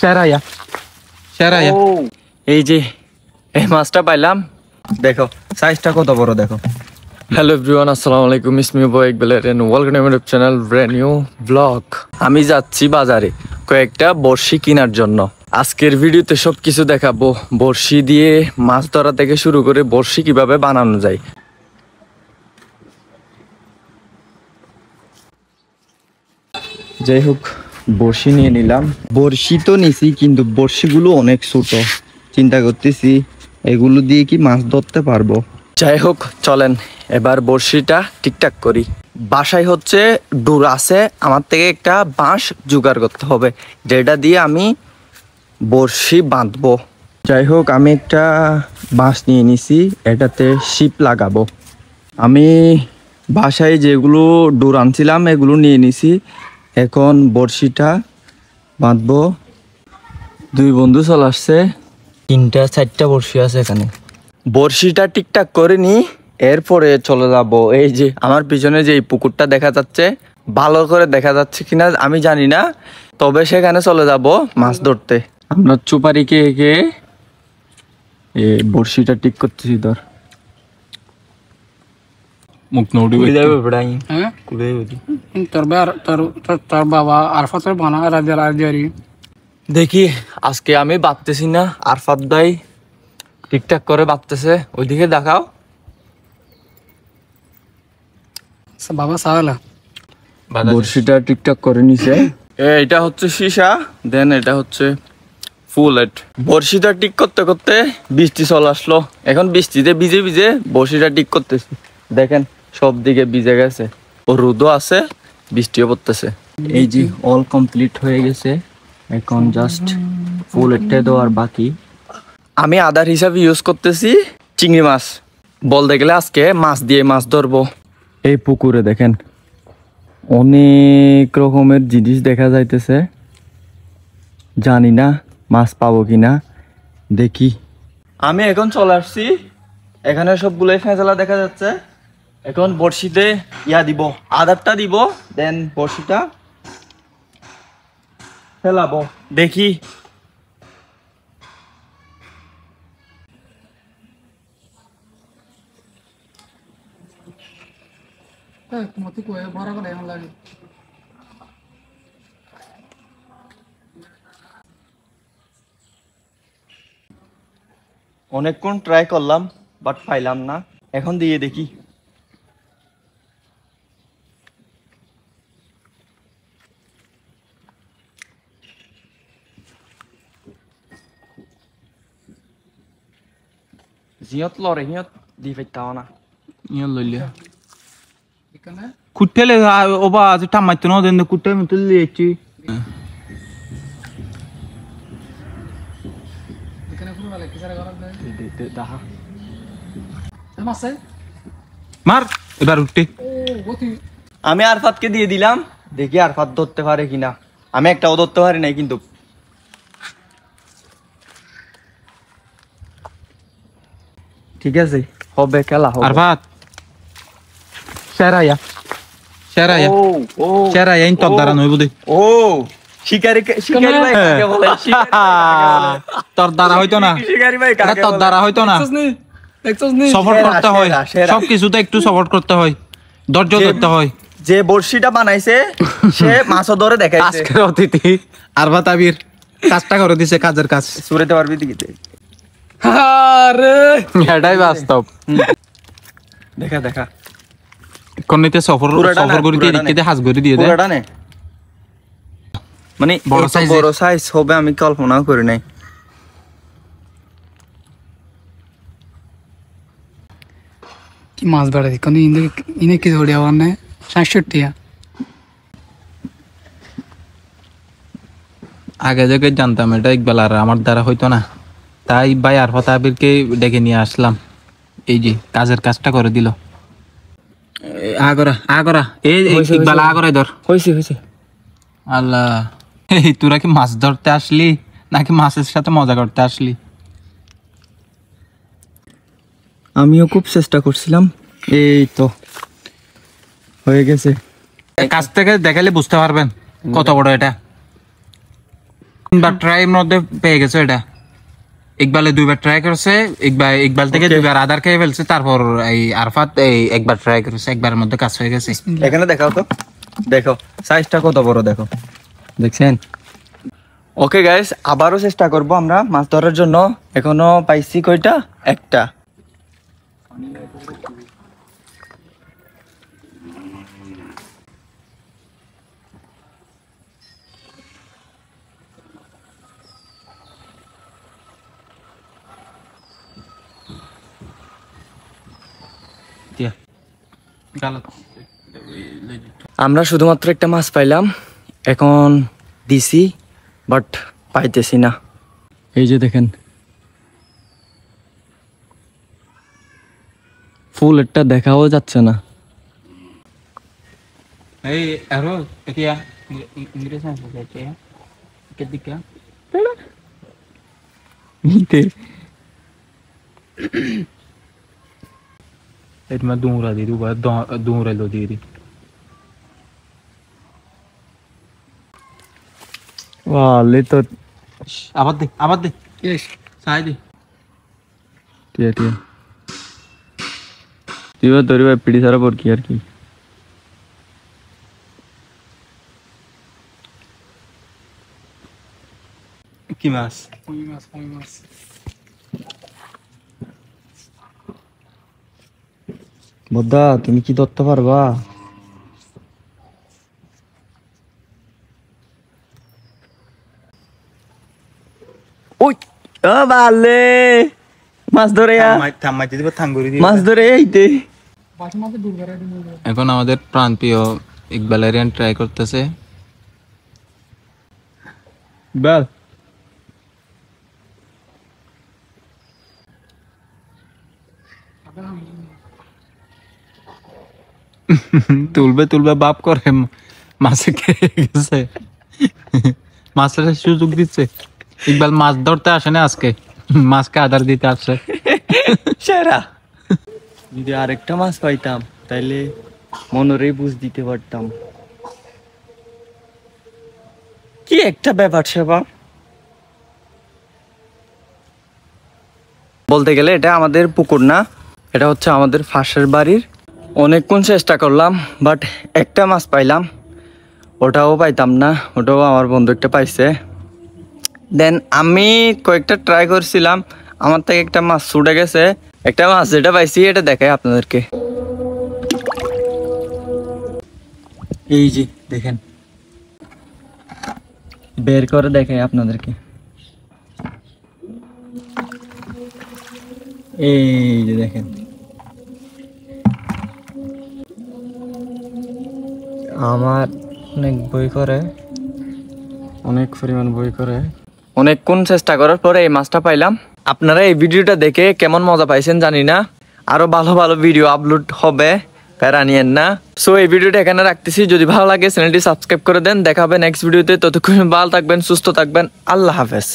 সেরাইয়া সেরাইয়া এই যে এই মাছটা পাইলাম, দেখো সাইজটা কত বড় দেখো। হ্যালো এভরিওয়ান, আসসালামু আলাইকুম, it's me boy Iqbal and welcome to my YouTube channel brand new blog. আমি যাচ্ছি বাজারে কয়েকটা বড়শি কেনার জন্য। আজকের ভিডিওতে সবকিছু দেখাবো, বড়শি দিয়ে মাছ ধরা থেকে শুরু করে বড়শি কিভাবে বানানো যায়। যাই হোক, বড়শি নিয়ে নিলাম। বড়শি তো নিছি, কিন্তু বড়শিগুলো অনেক ছোট, চিন্তা করতেছি এগুলো দিয়ে কি মাছ ধরতে পারবো। যাই হোক চলেন এবার বড়শিটা ঠিকঠাক করি। বাসায় হচ্ছে ডোর আছে, আমার থেকে একটা বাঁশ জোগাড় করতে হবে, যেটা দিয়ে আমি বড়শি বাঁধবো। যাই হোক আমি একটা বাঁশ নিয়ে নিছি, এটাতে শিপ লাগাবো। আমি বাসায় যেগুলো ডোর আনছিলাম এগুলো নিয়ে নিছি, এখন বড়শিটা বাঁধবো। দুই বন্ধু চলে আসছে, 3-4টা বড়শি আছে এখানে। বড়শিটা ঠিকঠাক করে নি, এরপরে চলে যাব এই যে আমার পিছনে যে পুকুরটা দেখা যাচ্ছে, ভালো করে দেখা যাচ্ছে কিনা আমি জানি না, তবে সেখানে চলে যাব মাছ ধরতে। আমরা চুপারি কে কে বড়শিটা ঠিক করতেছি। ধর মুখ নড়ি যাবে বড়াই, হ্যাঁ কুড়ে যাবে তোর বাবা আরফাতের বানা রাজি। দেখি আজকে আমি বাঁধতেছি না, আরফাত ভাই ঠিকঠাক করে বাঁধতেছে। ওইদিকে দেখাও বাবা সাওয়ালা, বড়শিটা ঠিকঠাক করে নিছে। এটা হচ্ছে সীসা, দেন এটা হচ্ছে ফুল হেড। বড়শিটা ঠিক করতে করতে বৃষ্টি চলে আসলো, এখন বৃষ্টিতে ভিজে ভিজে বড়শিটা ঠিক করতেছি। দেখেন সব দিকে ভিজে গেছে, ও রোদও আছে বৃষ্টিও পড়তেছে। এই যে অল কমপ্লিট হয়ে গেছে, এখন জাস্ট ফুল হেডটা দেওয়ার বাকি। আমি আদার হিসাবে ইউজ করতেছি চিংড়ি মাছ, বলতে গেলে আজকে মাছ দিয়ে মাছ ধরবো। এই পুকুরে দেখেন অনেক রকমের জিনিস দেখা যাইতেছে, জানি না মাছ পাবো কিনা, দেখি। আমি এখন চলে আসছি, এখানে সবগুলোই ফেঁচলা দেখা যাচ্ছে। এখন বড়শিতে দিব, আদারটা দিব, দেন বড়শিটা ফেলাবো, দেখি। অনেকক্ষণ ট্রাই করলাম বাট পাইলাম না, এখন দিয়ে দেখি। জিয়ত লরে হিয়ত দি পাইতাও না, ইয়ত লইলে কুটেলে ওবা আজ টামাইতো না, দেন কুটে মতো লিয়েছি। মার এবার উঠতে। আমি আরফাতকে দিয়ে দিলাম, দেখি আরফাত ধরতে পারে কিনা। আমি একটাও ধরতে পারি নাই, কিন্তু ঠিক আছে হবে, খেলা হবে। আরফাত সেরাইয়া সেরাইয়া সেরাইয়া ইন তোর দ্বারা নইব দে। ও শিকারি শিকারি ভাই কাকে বলে? তোর দ্বারা হইতো না, শিকারি ভাই কাকে বলে? তোর দ্বারা হইতো না, সাপোর্ট করতে হয়, সবকিছুতে একটু সাপোর্ট করতে হয়, ধৈর্য ধরতে হয়। যে বড়শিটা বানাইছে সে মাছও ধরে দেখাইছে। আজকের অতিথি আরফাত আবির কাজটা করে দিছে, কাজের কাজ সুরেতে পারবি দিতে। আরে এটাই বাস্তব। দেখা দেখা কোনতে সফর করে দিয়ে দিকে হাজ করে দিয়ে দেয় পুরোটা নে, মানে বড় সাইজ হবে আমি কল্পনা করি নাই। কি মাছ বেড়া দিক ইনে কি ধরে আবার না ৬৭। আগে থেকে জানতাম এটা ইকবাল আর আমার দ্বারা হইতো না, তাই ভাই আরফাত আবিরকে ডেকে নিয়ে আসলাম। এই যে কাজের কাজটা করে দিল। আগরা আগরা এই ইকবাল আগরাই ধর। হইছে আল্লাহ, এই তোরা কি মাছ ধরতে আসলি নাকি মাছের সাথে মজা করতে আসলি? আমিও খুব চেষ্টা করছিলাম, এই তো হয়ে গেছে। কাছ থেকে দেখালে বুঝতে পারবেন কত বড় এটা। তিনবার ট্রাই মধ্যে পেয়ে গেছে এটা। ইকবালে 2বার ট্রাই করেছে, ইকবাল থেকে 2বার আদার খেয়ে ফেলছে, তারপর এই আরফাত একবার ট্রাই করেছে, একবারের মধ্যে কাজ হয়ে গেছে। এখানে দেখাও তো, দেখো সাইজটা কত বড়, দেখো, দেখছেন? ওকে গাইস, আবারও চেষ্টা করব আমরা মাছ ধরার জন্য। এখনো পাইছি কয়টা? একটা। আমরা শুধুমাত্র একটা মাছ পাইলাম, এখন দিছি বাট পাইতেছি না। এই যে দেখেন, ফুল একটা দেখাও যাচ্ছে না। এই আরো এতিয়া ইংরেজি আছে এটা কেদিকা নিতে এটমা দুমরা দি দুবা দুমরা লো দি ওয়ালে তো আবার দে ইয়েস সাই দে ঠিক আছে, তুইও ধরিবা পিড়ি সারা পর কি আর কি। কি মাছ? বোদ্ধা, তুমি কি ধরতে পারবা? ওই ও বালে, মাছ ধরে থামাইতে দিব, থাঙ্গুরি দিব, মাছ ধরে এইতে। এখন আমাদের প্রাণপ্রিয় ইকবালারিয়ান ট্রাই করতেছে। বল তুলবে বাপ করে, মাছে খেয়ে গেছে, মাছের সুযোগ দিচ্ছে। ইকবাল মাছ ধরতে আসে না আজকে, মাছকে আদার দিতে আসছে। সেরা, যদি আরেকটা মাছ পাইতাম তাইলে মনেরই বুঝ দিতে পারতাম। কি একটা ব্যাপার সেবা, বলতে গেলে এটা আমাদের পুকুর না, এটা হচ্ছে আমাদের পাশের বাড়ির। অনেকক্ষণ চেষ্টা করলাম বাট একটা মাছ পাইলাম, ওটাও পাইতাম না, ওটাও আমার বন্ধু একটা পাইছে। দেন আমি কয়েকটা ট্রাই করছিলাম, আমার থেকে একটা মাছ ছুটে গেছে। একটা মাছ যেটা পাইছি এটা দেখাই আপনাদেরকে, এই যে দেখেন, বের করে দেখাই আপনাদেরকে, এই যে দেখেন। আমার অনেক বই করে, অনেক পরিমাণ বই করে, অনেকক্ষণ চেষ্টা করার পরে এই মাছটা পাইলাম। আপনারা এই ভিডিওটা দেখে কেমন মজা পাইছেন জানি না, আরো ভালো ভালো ভিডিও আপলোড হবে, প্যারা নিয়েন না। সো এই ভিডিওটা এখানে রাখতেছি, যদি ভালো লাগে চ্যানেলটি সাবস্ক্রাইব করে দেন। দেখা হবে নেক্সট ভিডিওতে, ততক্ষণ ভালো থাকবেন, সুস্থ থাকবেন, আল্লাহ হাফেজ।